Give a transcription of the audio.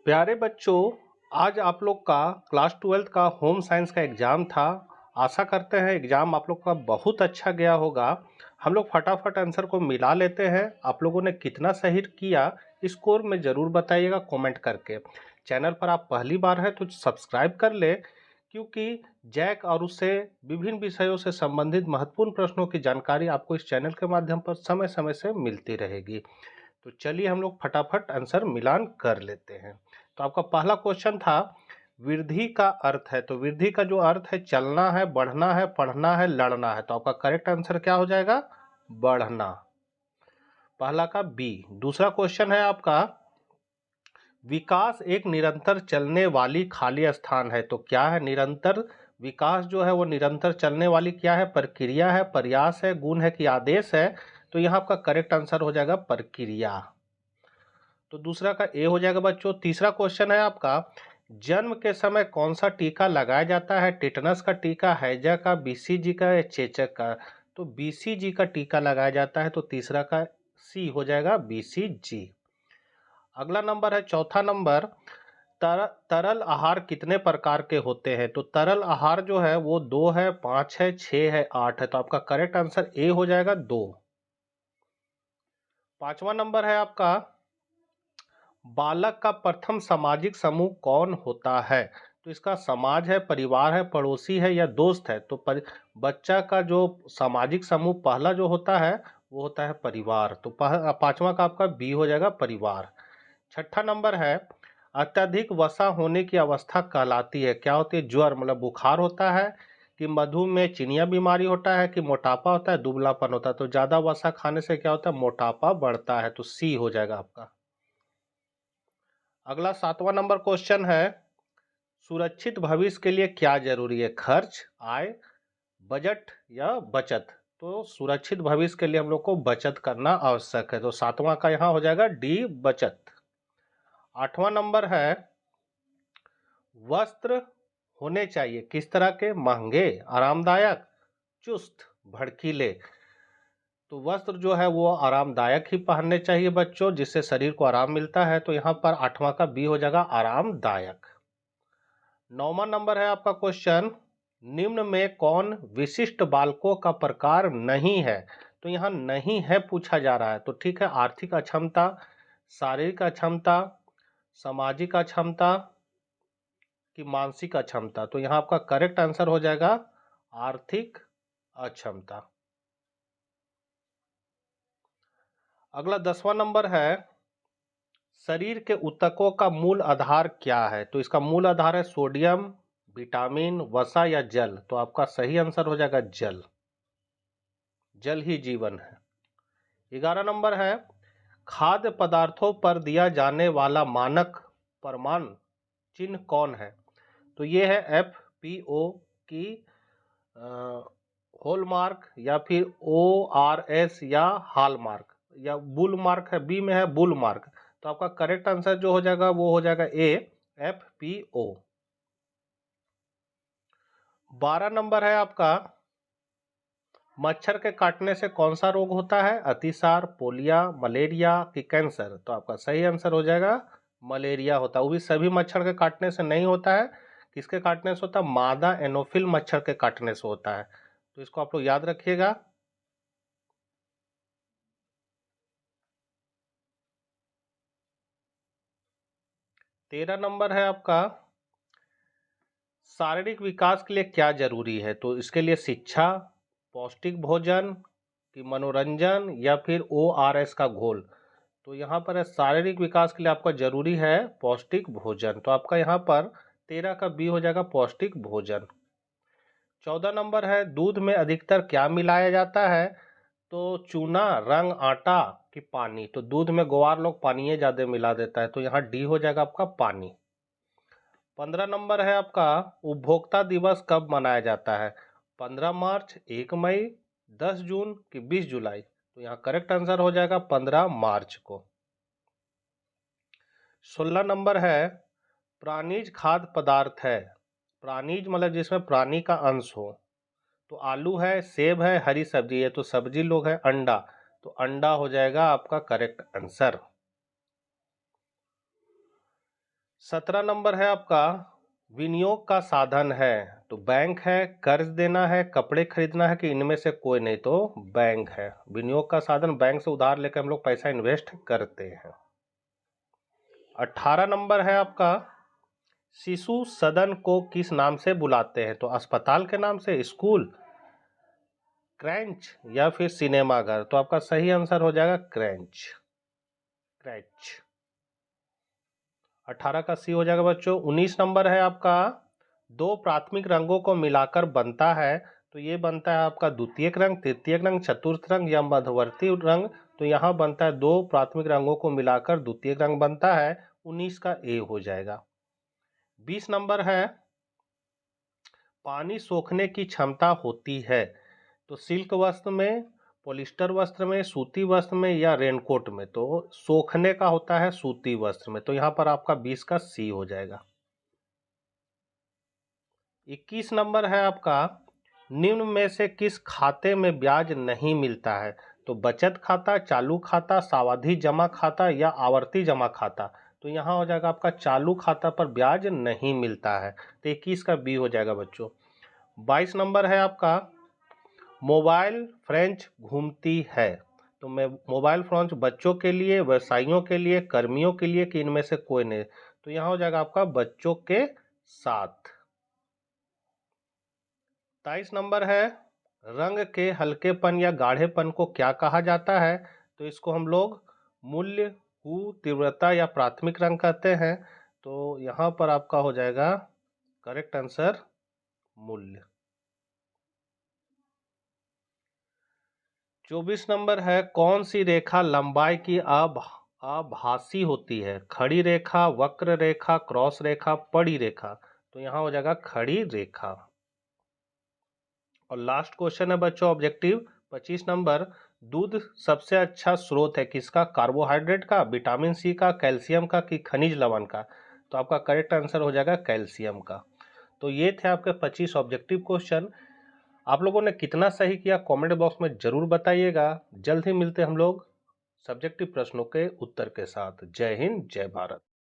प्यारे बच्चों, आज आप लोग का क्लास 12 का होम साइंस का एग्ज़ाम था। आशा करते हैं एग्ज़ाम आप लोग का बहुत अच्छा गया होगा। हम लोग फटाफट आंसर को मिला लेते हैं। आप लोगों ने कितना सही किया स्कोर में ज़रूर बताइएगा कमेंट करके। चैनल पर आप पहली बार हैं तो सब्सक्राइब कर ले, क्योंकि जैक और उससे विभिन्न विषयों से संबंधित महत्वपूर्ण प्रश्नों की जानकारी आपको इस चैनल के माध्यम पर समय समय से मिलती रहेगी। तो चलिए हम लोग फटाफट आंसर मिलान कर लेते हैं। तो आपका पहला क्वेश्चन था, वृद्धि का अर्थ है। तो वृद्धि का जो अर्थ है चलना है, बढ़ना है, पढ़ना है, लड़ना है। तो आपका करेक्ट आंसर क्या हो जाएगा? बढ़ना। पहला का बी। दूसरा क्वेश्चन है आपका, विकास एक निरंतर चलने वाली खाली स्थान है। तो क्या है निरंतर? विकास जो है वो निरंतर चलने वाली क्या है? प्रक्रिया है, प्रयास है, गुण है कि आदेश है? तो यहाँ आपका करेक्ट आंसर हो जाएगा प्रक्रिया। तो दूसरा का ए हो जाएगा बच्चों। तीसरा क्वेश्चन है आपका, जन्म के समय कौन सा टीका लगाया जाता है? टिटनस का टीका, हैजा का, बीसीजी का या चेचक का? तो बीसीजी का टीका लगाया जाता है। तो तीसरा का सी हो जाएगा बीसीजी। अगला नंबर है चौथा नंबर, तरल आहार कितने प्रकार के होते हैं? तो तरल आहार जो है वो 2 है, 5 है, 6 है, 8 है। तो आपका करेक्ट आंसर ए हो जाएगा 2। पांचवा नंबर है आपका, बालक का प्रथम सामाजिक समूह कौन होता है? तो इसका समाज है, परिवार है, पड़ोसी है या दोस्त है? तो बच्चा का जो सामाजिक समूह पहला जो होता है वो होता है परिवार। तो पांचवा का आपका बी हो जाएगा परिवार। छठा नंबर है, अत्यधिक वसा होने की अवस्था कहलाती है। क्या होती है? ज्वर मतलब बुखार होता है, कि मधुमेह चिनिया बीमारी होता है, कि मोटापा होता है, दुबलापन होता है? तो ज्यादा वसा खाने से क्या होता है? मोटापा बढ़ता है। तो सी हो जाएगा आपका। अगला सातवां नंबर क्वेश्चन है, सुरक्षित भविष्य के लिए क्या जरूरी है? खर्च, आय, बजट या बचत? तो सुरक्षित भविष्य के लिए हम लोग को बचत करना आवश्यक है। तो सातवां का यहाँ हो जाएगा डी बचत। आठवां नंबर है, वस्त्र होने चाहिए किस तरह के? महंगे, आरामदायक, चुस्त, भड़कीले? तो वस्त्र जो है वो आरामदायक ही पहनने चाहिए बच्चों, जिससे शरीर को आराम मिलता है। तो यहाँ पर आठवां का बी हो जाएगा आरामदायक। नौवां नंबर है आपका क्वेश्चन, निम्न में कौन विशिष्ट बालकों का प्रकार नहीं है? तो यहाँ नहीं है पूछा जा रहा है। तो ठीक है, आर्थिक अक्षमता, शारीरिक अक्षमता, सामाजिक अक्षमता कि मानसिक अक्षमता? तो यहाँ आपका करेक्ट आंसर हो जाएगा आर्थिक अक्षमता। अगला 10वां नंबर है, शरीर के ऊतकों का मूल आधार क्या है? तो इसका मूल आधार है सोडियम, विटामिन, वसा या जल? तो आपका सही आंसर हो जाएगा जल। जल ही जीवन है। 11 नंबर है, खाद्य पदार्थों पर दिया जाने वाला मानक प्रमाण चिन्ह कौन है? तो ये है FPO की हॉलमार्क, या फिर ORS या हॉलमार्क, या बुल मार्क है, बी में है बुल मार्क। तो आपका करेक्ट आंसर जो हो जाएगा वो हो जाएगा ए, FPO। 12 नंबर है आपका, मच्छर के काटने से कौन सा रोग होता है? अतिसार, पोलिया, मलेरिया कि कैंसर? तो आपका सही आंसर हो जाएगा मलेरिया होता है। वो भी सभी मच्छर के काटने से नहीं होता है। किसके काटने से होता है? मादा एनोफिल मच्छर के काटने से होता है। तो इसको आप लोग याद रखिएगा। तेरह नंबर है आपका, शारीरिक विकास के लिए क्या जरूरी है? तो इसके लिए शिक्षा, पौष्टिक भोजन कि मनोरंजन या फिर ORS का घोल? तो यहाँ पर है शारीरिक विकास के लिए आपका जरूरी है पौष्टिक भोजन। तो आपका यहाँ पर 13 का बी हो जाएगा पौष्टिक भोजन। 14 नंबर है, दूध में अधिकतर क्या मिलाया जाता है? तो चूना, रंग, आटा कि पानी? तो दूध में ग्वार लोग पानी ज्यादा मिला देता है। तो यहाँ डी हो जाएगा आपका पानी। 15 नंबर है आपका, उपभोक्ता दिवस कब मनाया जाता है? 15 मार्च, 1 मई, 10 जून कि 20 जुलाई? तो यहाँ करेक्ट आंसर हो जाएगा 15 मार्च को। 16 नंबर है, प्राणीज खाद्य पदार्थ है। प्राणीज मतलब जिसमें प्राणी का अंश हो। तो आलू है, सेब है, हरी सब्जी है? तो सब्जी लोग है अंडा। तो अंडा हो जाएगा आपका करेक्ट आंसर। 17 नंबर है आपका विनियोग का साधन है। तो बैंक है, कर्ज देना है, कपड़े खरीदना है कि इनमें से कोई नहीं, तो बैंक है। विनियोग का साधन बैंक से उधार लेकर हम लोग पैसा इन्वेस्ट करते हैं। 18 नंबर है आपका शिशु सदन को किस नाम से बुलाते हैं? तो अस्पताल के नाम से, स्कूल, क्रैंच या फिर सिनेमाघर। तो आपका सही आंसर हो जाएगा क्रैंच, क्रैच। 18 का सी हो जाएगा बच्चों। 19 नंबर है आपका दो प्राथमिक रंगों को मिलाकर बनता है। तो ये बनता है आपका द्वितीयक रंग, तृतीयक रंग, चतुर्थ रंग या मध्यवर्ती रंग। तो यहाँ बनता है दो प्राथमिक रंगों को मिलाकर द्वितीयक रंग बनता है। 19 का ए हो जाएगा। 20 नंबर है पानी सोखने की क्षमता होती है। तो सिल्क वस्त्र में, पॉलिस्टर वस्त्र में, सूती वस्त्र में या रेनकोट में। तो सोखने का होता है सूती वस्त्र में। तो यहाँ पर आपका 20 का सी हो जाएगा। 21 नंबर है आपका निम्न में से किस खाते में ब्याज नहीं मिलता है? तो बचत खाता, चालू खाता, सावधि जमा खाता या आवर्ती जमा खाता। तो यहाँ हो जाएगा आपका चालू खाता पर ब्याज नहीं मिलता है। तो 21 का बी हो जाएगा बच्चों। 22 नंबर है आपका मोबाइल फ्रेंच घूमती है। तो मैं मोबाइल फ्रेंच बच्चों के लिए, व्यवसायियों के लिए, कर्मियों के लिए कि इनमें से कोई नहीं। तो यहाँ हो जाएगा आपका बच्चों के साथ। 23 नंबर है रंग के हल्केपन या गाढ़ेपन को क्या कहा जाता है? तो इसको हम लोग मूल्य, तीव्रता या प्राथमिक रंग कहते हैं। तो यहाँ पर आपका हो जाएगा करेक्ट आंसर मूल्य। 24 नंबर है कौन सी रेखा लंबाई की आभासी होती है? खड़ी रेखा, वक्र रेखा, क्रॉस रेखा, पड़ी रेखा। तो यहाँ हो जाएगा खड़ी रेखा। और लास्ट क्वेश्चन है बच्चों ऑब्जेक्टिव 25 नंबर दूध सबसे अच्छा स्रोत है किसका? कार्बोहाइड्रेट का, विटामिन सी का, कैल्शियम का कि खनिज लवण का। तो आपका करेक्ट आंसर हो जाएगा कैल्शियम का। तो ये थे आपके 25 ऑब्जेक्टिव क्वेश्चन। आप लोगों ने कितना सही किया कमेंट बॉक्स में जरूर बताइएगा। जल्द ही मिलते हम लोग सब्जेक्टिव प्रश्नों के उत्तर के साथ। जय हिंद, जय भारत।